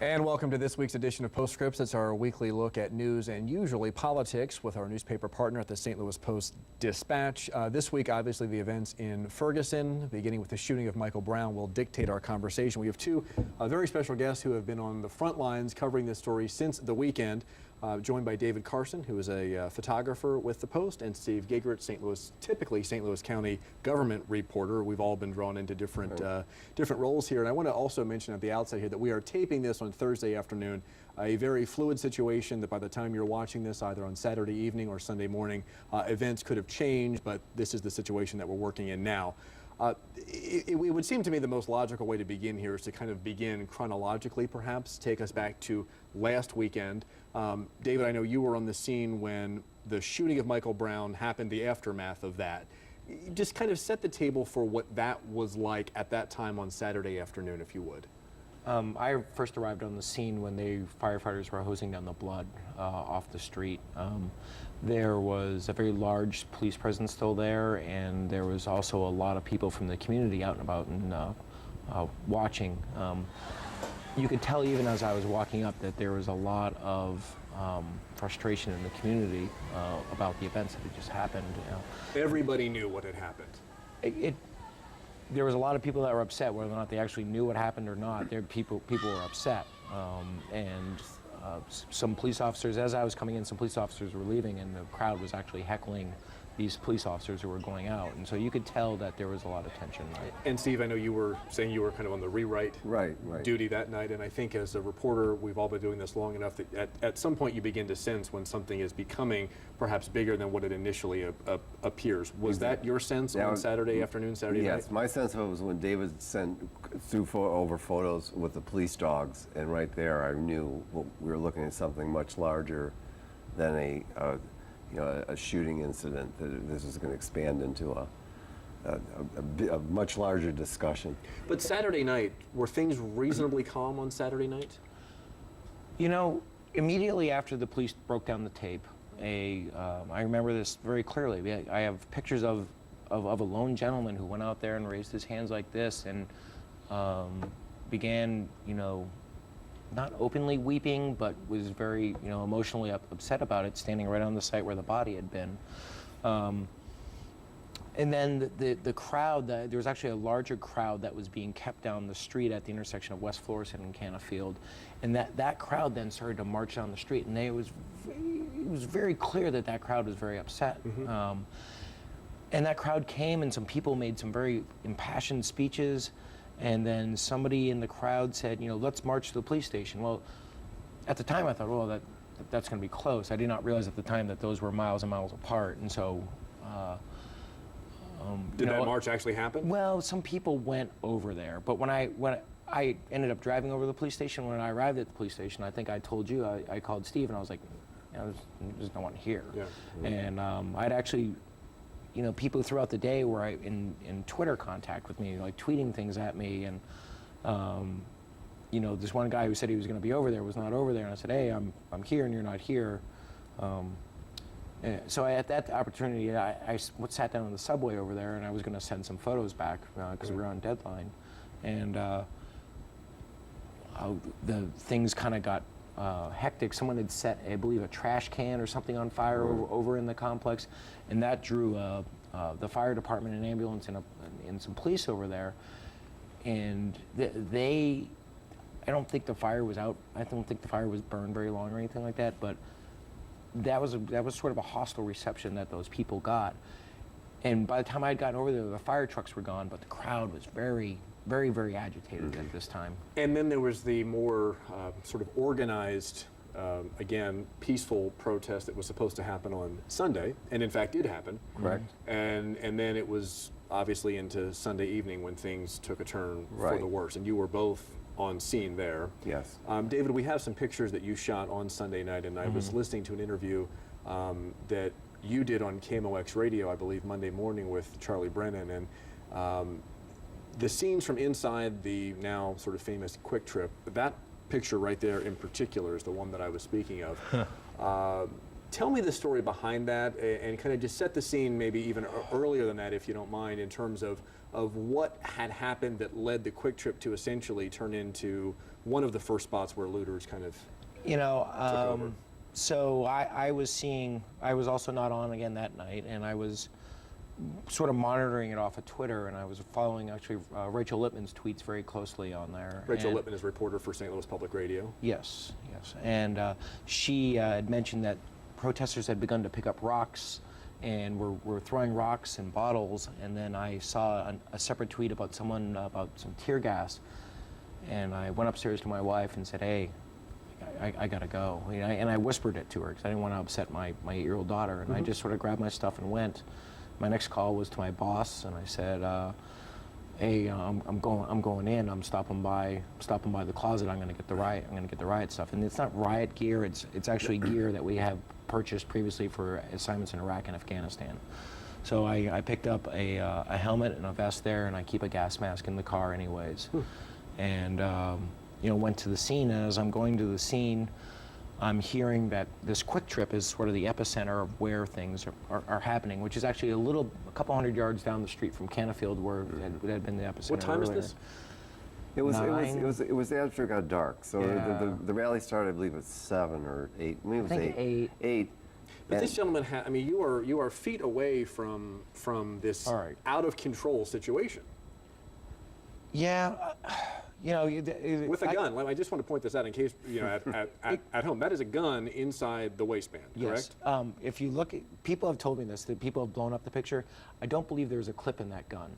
And welcome to this week's edition of Postscripts. It's our weekly look at news and usually politics with our newspaper partner at the St. Louis Post-Dispatch. This week, obviously, the events in Ferguson, beginning with the shooting of Michael Brown, will dictate our conversation. We have two very special guests who have been on the front lines covering this story since the weekend. Joined by David Carson, who is a photographer with the Post, and Steve Giegerich, typically St. Louis County government reporter. We've all been drawn into different roles here. And I want to also mention at the outset here that we are taping this on Thursday afternoon, a very fluid situation that by the time you're watching this, either on Saturday evening or Sunday morning, events could have changed, but this is the situation that we're working in now. It would seem to me the most logical way to begin here is to kind of begin chronologically, perhaps, take us back to last weekend. David, I know you were on the scene when the shooting of Michael Brown happened, the aftermath of that. Just kind of set the table for what that was like at that time on Saturday afternoon, if you would. I first arrived on the scene when the firefighters were hosing down the blood off the street. There was a very large police presence still there, and there was also a lot of people from the community out and about and watching. You could tell even as I was walking up that there was a lot of frustration in the community about the events that had just happened. Everybody knew what had happened. There was a lot of people that were upset, whether or not they actually knew what happened or not. People were upset, and some police officers, as I was coming in, some police officers were leaving, and the crowd was actually heckling these police officers who were going out, and so you could tell that there was a lot of tension. And Steve, I know you were saying you were kind of on the rewrite duty that night, and I think as a reporter, we've all been doing this long enough that at some point you begin to sense when something is becoming perhaps bigger than what it initially appears. Was that your sense on Saturday afternoon, Saturday night? Yes, my sense of it was when David sent over photos with the police dogs, and right there I knew we were looking at something much larger than a shooting incident, that this is going to expand into a much larger discussion. But Saturday night, were things reasonably calm on Saturday night? You know, immediately after the police broke down the tape, I remember this very clearly. I have pictures of a lone gentleman who went out there and raised his hands like this and began, not openly weeping, but was very, emotionally upset about it, standing right on the site where the body had been. And then the crowd, there was actually a larger crowd that was being kept down the street at the intersection of West Florissant and Cannafield. And that crowd then started to march down the street, and it was very clear that crowd was very upset. Mm-hmm. And that crowd came, and some people made some very impassioned speeches. And then somebody in the crowd said, let's march to the police station. Well, at the time I thought, well, that's going to be close. I did not realize at the time that those were miles and miles apart. And so, did that march actually happen? Well, some people went over there, but when I ended up driving over to the police station, when I arrived at the police station, I think I told you, I called Steve and I was like, there's no one here. Yeah. And I'd actually, people throughout the day were in Twitter contact with me, like tweeting things at me, and this one guy who said he was going to be over there was not over there, and I said, hey, I'm here and you're not here. So at that opportunity, I sat down on the subway over there, and I was going to send some photos back because we were on deadline, and the things kind of got hectic. Someone had set, I believe, a trash can or something on fire over in the complex, and that drew the fire department, an ambulance, and some police over there. And I don't think the fire was out. I don't think the fire was burned very long or anything like that. But that was sort of a hostile reception that those people got. And by the time I'd gotten over there, the fire trucks were gone, but the crowd was very, very, very agitated at this time. And then there was the more sort of organized, again, peaceful protest that was supposed to happen on Sunday, and in fact did happen. Correct. And then it was obviously into Sunday evening when things took a turn for the worse, and you were both on scene there. Yes. David, we have some pictures that you shot on Sunday night, and I was listening to an interview that you did on KMOX radio, I believe, Monday morning with Charlie Brennan, and the scenes from inside the now sort of famous QuikTrip, that picture right there in particular is the one that I was speaking of. Tell me the story behind that, and kind of just set the scene, maybe even earlier than that, if you don't mind, in terms of what had happened that led the QuikTrip to essentially turn into one of the first spots where looters kind of You know, took over. so I was also not on again that night, and I was sort of monitoring it off of Twitter, and I was following actually Rachel Lippman's tweets very closely on there. Rachel and Lippman is a reporter for St. Louis Public Radio. Yes, and she had mentioned that protesters had begun to pick up rocks and were throwing rocks and bottles, and then I saw a separate tweet about someone about some tear gas, and I went upstairs to my wife and said, hey, I gotta go. And I whispered it to her because I didn't want to upset my 8-year-old daughter, and I just sort of grabbed my stuff and went. My next call was to my boss, and I said, hey, I'm going in. I'm stopping by the closet. I'm gonna get the riot stuff. And it's not riot gear. It's actually gear that we have purchased previously for assignments in Iraq and Afghanistan. So I picked up a helmet and a vest there, and I keep a gas mask in the car anyways. And went to the scene. And as I'm going to the scene, I'm hearing that this QuikTrip is sort of the epicenter of where things are happening, which is actually a couple hundred yards down the street from Canfield, where it had been the epicenter. What time earlier. is this? It was after it got dark. So Yeah. the rally started, I believe, at 7 or 8. Maybe it was I think 8. 8. But this gentleman, I mean, you are feet away from this All right. out of control situation Yeah, with a gun. I just want to point this out in case at home. That is a gun inside the waistband, correct? Yes. If you look at, people have told me this, that people have blown up the picture. I don't believe there's a clip in that gun.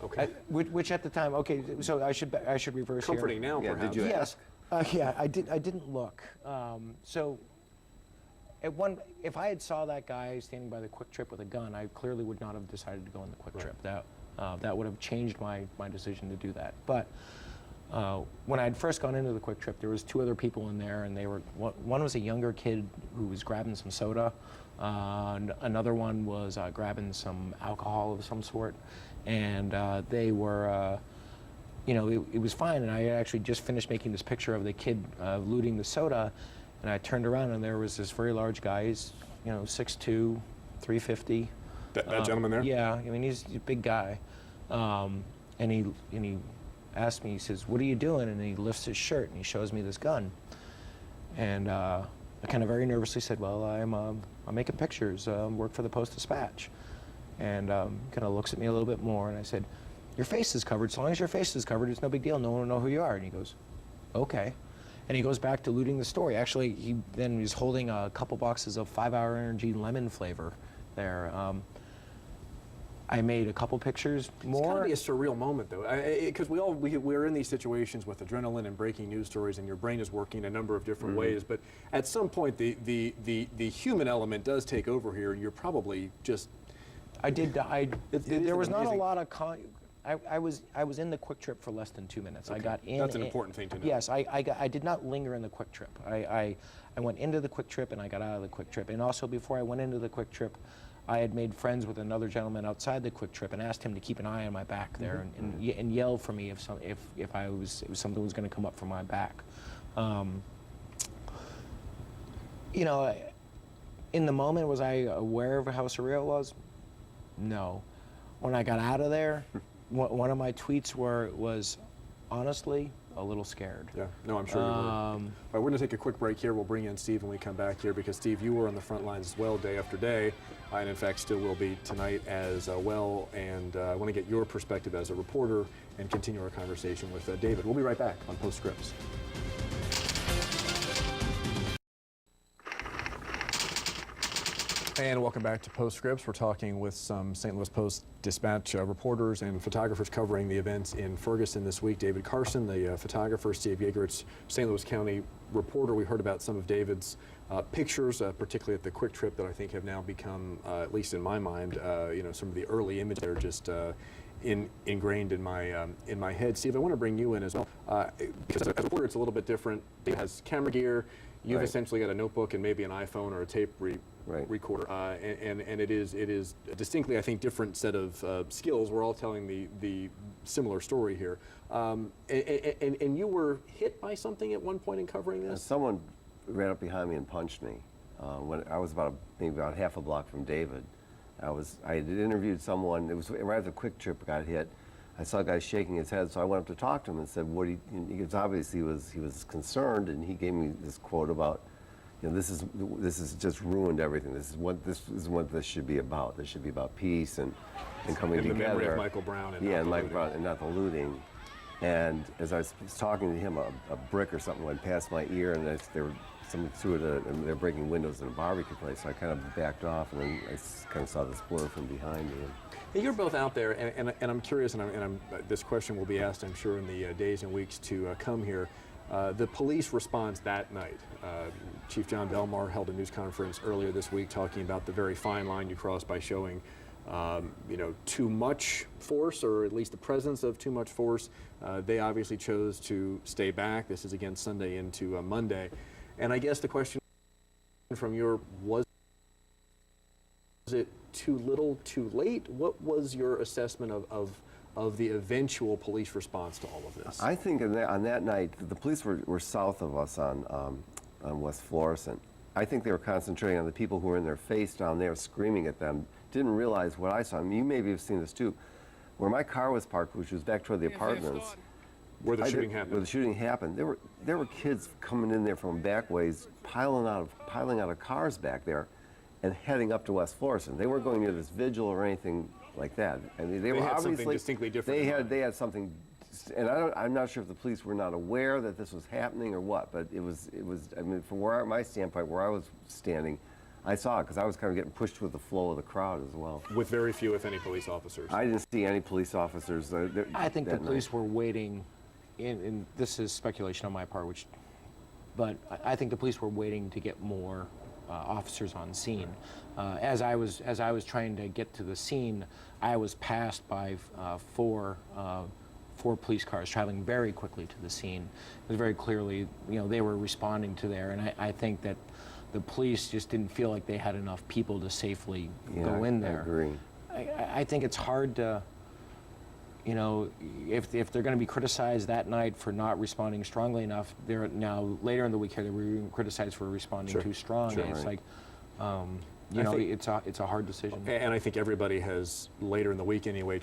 Okay. Which at the time, okay, so I should reverse here. Comforting now, Yeah, perhaps. did you Yes. Yeah, I didn't look. So if I had saw that guy standing by the QuikTrip with a gun, I clearly would not have decided to go on the QuikTrip. Right. That would have changed my decision to do that. But when I had first gone into the QuikTrip, there was 2 other people in there, and one was a younger kid who was grabbing some soda. Another one was grabbing some alcohol of some sort, and they were. It was fine, and I had actually just finished making this picture of the kid looting the soda, and I turned around, and there was this very large guy. He's 6'2", 350. That gentleman there? Yeah, I mean he's a big guy, and he asked me. He says, "What are you doing?" And he lifts his shirt and he shows me this gun, and I kind of very nervously said, "Well, I'm making pictures. Work for the Post-Dispatch," and kind of looks at me a little bit more, and I said, "Your face is covered. So long as your face is covered, it's no big deal. No one will know who you are." And he goes, "Okay." And he goes back to looting the store. Actually, he then was holding a couple boxes of 5-Hour Energy lemon flavor there. I made a couple pictures more. It's got to be a surreal moment, though, because we're in these situations with adrenaline and breaking news stories, and your brain is working a number of different ways. But at some point, the human element does take over here, and you're probably just. There was not a amazing. lot of. I was in the QuikTrip for less than 2 minutes. Okay. I got in. That's an important thing to know. Yes, I did not linger in the QuikTrip. I went into the QuikTrip and I got out of the QuikTrip. And also before I went into the QuikTrip, I had made friends with another gentleman outside the QuikTrip and asked him to keep an eye on my back there and yell for me if something was going to come up from my back. In the moment, was I aware of how surreal it was? No. When I got out of there, one of my tweets was honestly a little scared. Yeah, no, I'm sure you were. All right, we're going to take a quick break here. We'll bring in Steve when we come back here, because Steve, you were on the front lines as well day after day, and in fact still will be tonight as well. And I want to get your perspective as a reporter and continue our conversation with David. We'll be right back on Postscripts. And welcome back to Postscripts. We're talking with some St. Louis Post-Dispatch reporters and photographers covering the events in Ferguson this week. David Carson, the photographer, Steve Giegerich, St. Louis County reporter. We heard about some of David's pictures, particularly at the QuikTrip, that I think have now become, at least in my mind, some of the early images that are just ingrained in my head. Steve, I want to bring you in as well, because as a reporter, it's a little bit different. It has camera gear. You've essentially got a notebook and maybe an iPhone or a tape recorder, and it is distinctly, I think, different set of skills. We're all telling the similar story here, and you were hit by something at one point in covering this. Someone ran up behind me and punched me. when I was maybe about half a block from David. I had interviewed someone. It was right after QuikTrip got hit. I saw a guy shaking his head, so I went up to talk to him and said, because obviously he was concerned, and he gave me this quote about, this is just ruined everything. This is what this should be about. This should be about peace and coming together. In the memory of Michael Brown and and Michael Brown and not the looting. And as I was talking to him, a brick or something went past my ear, and someone threw it, and they're breaking windows in a barbecue place. So I kind of backed off, and then I kind of saw this blur from behind me. Hey, you're both out there, and I'm curious, and this question will be asked, I'm sure, in the days and weeks to come here. The police response that night. Chief John Belmar held a news conference earlier this week talking about the very fine line you cross by showing, too much force, or at least the presence of too much force. They obviously chose to stay back. This is again Sunday into Monday. And I guess the question from was it too little, too late? What was your assessment of the eventual police response to all of this? I think on that night, the police were south of us on West Florissant. I think they were concentrating on the people who were in their face down there screaming at them. Didn't realize what I saw. I mean, you maybe have seen this too. Where my car was parked, which was back toward the apartments. Where the shooting happened. Where the shooting happened. There were kids coming in there from back ways, piling out of cars back there, and heading up to West Florissant. They weren't going near this vigil or anything like that. I mean, they were had obviously something distinctly different. They had something, and I'm not sure if the police were not aware that this was happening or what. But it was. I mean, from my standpoint, where I was standing, I saw it because I was kind of getting pushed with the flow of the crowd as well. With very few, if any, police officers. I didn't see any police officers. I think the police were waiting. And this is speculation on my part, but I think the police were waiting to get more officers on scene. As I was trying to get to the scene, I was passed by four police cars traveling very quickly to the scene. It was very clearly, they were responding to there, and I think that the police just didn't feel like they had enough people to safely go in there. I agree. I think it's hard to. If they're going to be criticized that night for not responding strongly enough, they're now later in the week here they were being criticized for responding too strong. Sure. It's right. It's a hard decision. And I think everybody has later in the week anyway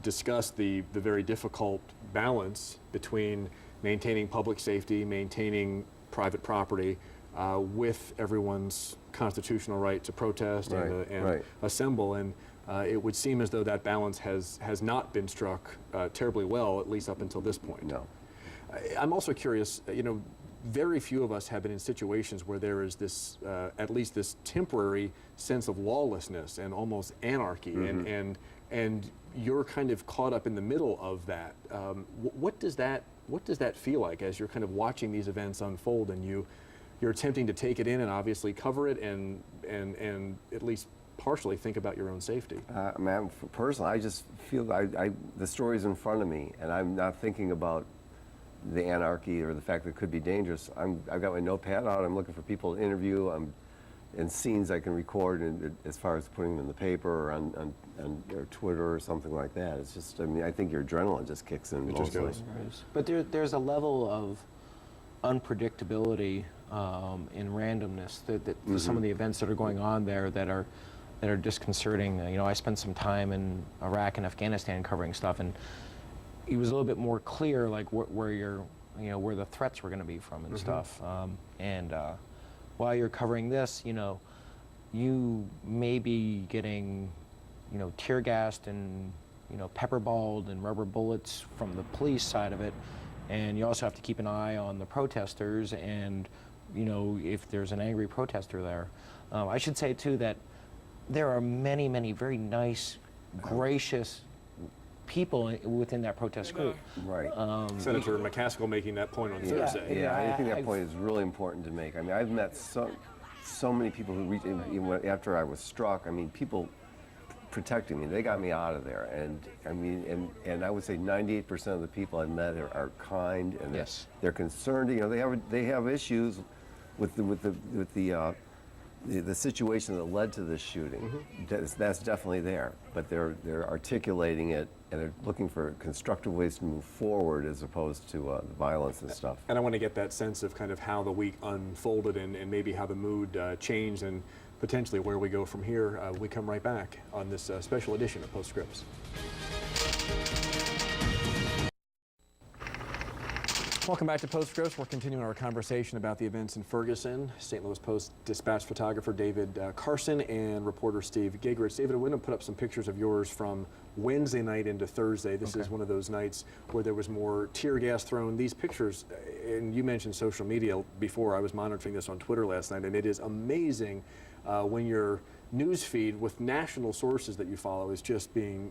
discussed the very difficult balance between maintaining public safety, maintaining private property, with everyone's constitutional right to protest and assemble. And it would seem as though that balance has not been struck terribly well, at least up until this point. No. I'm also curious, very few of us have been in situations where there is this, at least this temporary sense of lawlessness and almost anarchy, and you're kind of caught up in the middle of that. What does that feel like as you're kind of watching these events unfold, and you're attempting to take it in and obviously cover it and at least partially think about your own safety? Personally, I just feel the story's in front of me, and I'm not thinking about the anarchy or the fact that it could be dangerous. I've got my notepad out. I'm looking for people to interview, and scenes I can record, and as far as putting them in the paper or on or Twitter or something like that. It's just, I think your adrenaline just kicks in. It just goes. But there's a level of unpredictability and randomness that some of the events that are going on there that are disconcerting. I spent some time in Iraq and Afghanistan covering stuff, and it was a little bit more clear, like where where the threats were going to be from and stuff. While you're covering this, you may be getting, tear gassed and pepper balled and rubber bullets from the police side of it, and you also have to keep an eye on the protesters and if there's an angry protester there. I should say too that there are many, many very nice, gracious people within that protest group. Right. Senator McCaskill making that point on Thursday. Yeah, I think that point is really important to make. I mean, I've met so many people who even after I was struck. I mean, people protecting me. They got me out of there, and I mean, and I would say 98% of the people I've met are kind, and they're concerned. They have issues with the the situation that led to this shooting, that's definitely there. But they're articulating it, and they're looking for constructive ways to move forward as opposed to the violence and stuff. And I want to get that sense of kind of how the week unfolded and maybe how the mood changed and potentially where we go from here. We come right back on this special edition of Postscripts. Welcome back to Postscripts. We're continuing our conversation about the events in Ferguson. St. Louis Post-Dispatch photographer David Carson and reporter Steve Giegerich. David, I went and put up some pictures of yours from Wednesday night into Thursday. This is one of those nights where there was more tear gas thrown. These pictures, and you mentioned social media before. I was monitoring this on Twitter last night, and it is amazing when your news feed with national sources that you follow is just being,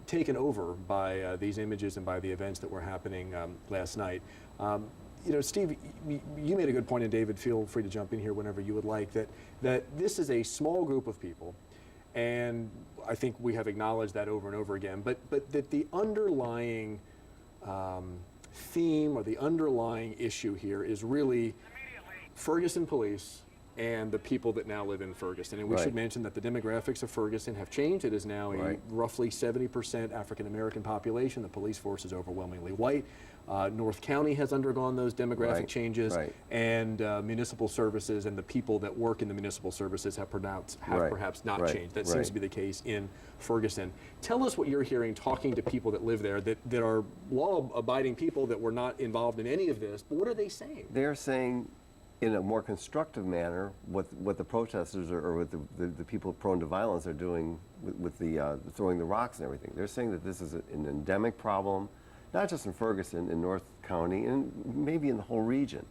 taken over by these images and by the events that were happening last night. Steve, you made a good point, and David, feel free to jump in here whenever you would like, that this is a small group of people, and I think we have acknowledged that over and over again, but that the underlying theme or the underlying issue here is really Ferguson police and the people that now live in Ferguson. And we should mention that the demographics of Ferguson have changed. It is now a roughly 70% African-American population. The police force is overwhelmingly white. North County has undergone those demographic changes, and municipal services and the people that work in the municipal services have perhaps not changed. That seems to be the case in Ferguson. Tell us what you're hearing talking to people that live there that are law-abiding people that were not involved in any of this, but what are they saying? They're saying in a more constructive manner what the protesters or what the people prone to violence are doing with the throwing the rocks and everything. They're saying that this is an endemic problem, not just in Ferguson, in North County, and maybe in the whole region,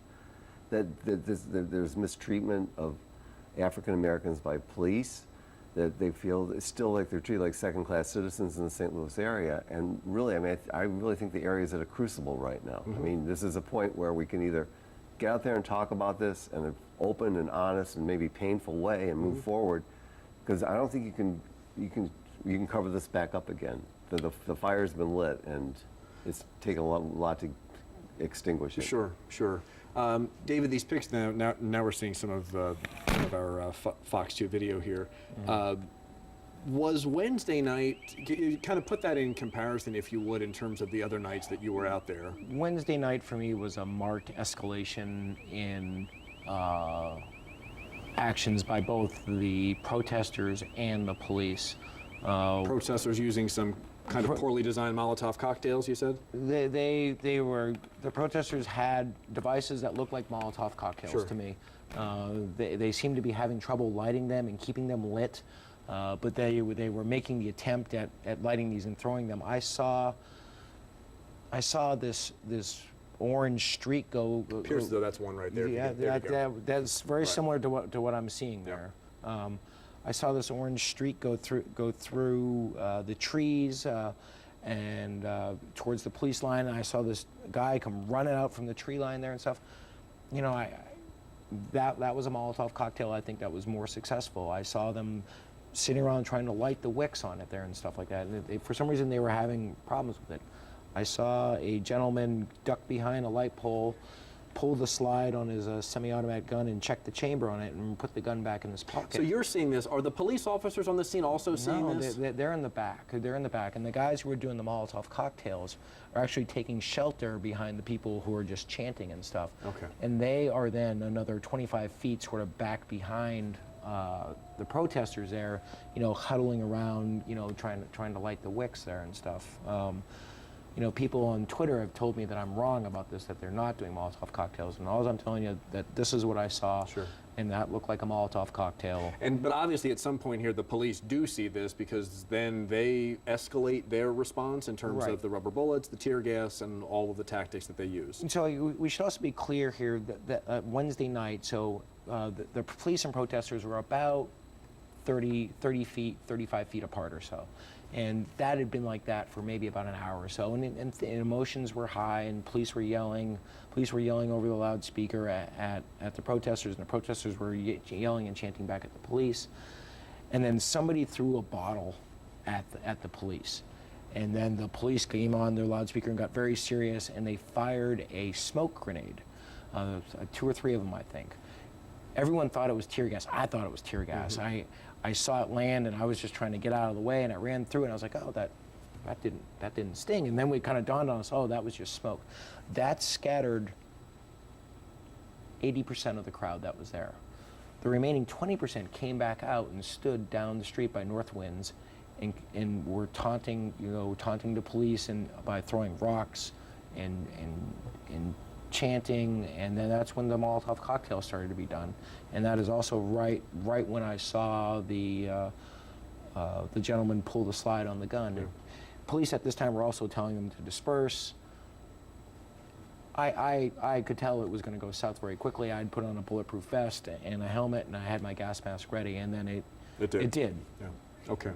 that there's mistreatment of African Americans by police, that they feel it's still like they're treated like second-class citizens in the St. Louis area. And really, I mean, I really think the area is at a crucible right now. I mean, this is a point where we can either get out there and talk about this in an open and honest and maybe painful way and move forward, because I don't think you can cover this back up again. The fire's been lit, and it's taken a lot to extinguish it. Sure. David, these pics now we're seeing some of our Fox 2 video here. Was Wednesday night, kind of put that in comparison, if you would, in terms of the other nights that you were out there? Wednesday night for me was a marked escalation in actions by both the protesters and the police. Protesters using some kind of poorly designed Molotov cocktails, you said? The protesters had devices that looked like Molotov cocktails to me. They seemed to be having trouble lighting them and keeping them lit. But they were making the attempt at lighting these and throwing them. I saw this orange streak go. Appears as though that's one right there. Yeah, that's very similar to what I'm seeing there. I saw this orange streak go through the trees and towards the police line. And I saw this guy come running out from the tree line there and stuff. That was a Molotov cocktail. I think that was more successful. I saw them sitting around trying to light the wicks on it there and stuff like that. And for some reason, they were having problems with it. I saw a gentleman duck behind a light pole, pull the slide on his semi-automatic gun and check the chamber on it and put the gun back in his pocket. So you're seeing this. Are the police officers on the scene also seeing this? No, they're in the back. They're in the back. And the guys who are doing the Molotov cocktails are actually taking shelter behind the people who are just chanting and stuff. Okay. And they are then another 25 feet sort of back behind the protesters there, huddling around, trying to light the wicks there and stuff. People on Twitter have told me that I'm wrong about this, that they're not doing Molotov cocktails, and all I'm telling you that this is what I saw, and that looked like a Molotov cocktail. But obviously at some point here the police do see this, because then they escalate their response in terms of the rubber bullets, the tear gas, and all of the tactics that they use. And so we should also be clear here that Wednesday night, the police and protesters were about 35 feet apart or so. And that had been like that for maybe about an hour or so. And emotions were high, and police were yelling. Police were yelling over the loudspeaker at the protesters, and the protesters were yelling and chanting back at the police. And then somebody threw a bottle at the police. And then the police came on their loudspeaker and got very serious, and they fired a smoke grenade, 2 or 3 of them, I think. everyone thought it was tear gas. I thought it was tear gas. I saw it land, and I was just trying to get out of the way, and I ran through, and I was like, oh, that didn't sting. And then we kind of dawned on us, oh, that was just smoke. That scattered 80% of the crowd that was there. The remaining 20% came back out and stood down the street by North Winds, and were taunting the police and by throwing rocks and chanting, and then that's when the Molotov cocktail started to be done. And that is also right when I saw the gentleman pull the slide on the gun. And police at this time were also telling them to disperse. I could tell it was going to go south very quickly. I'd put on a bulletproof vest and a helmet, and I had my gas mask ready, and then it did. Yeah. Okay.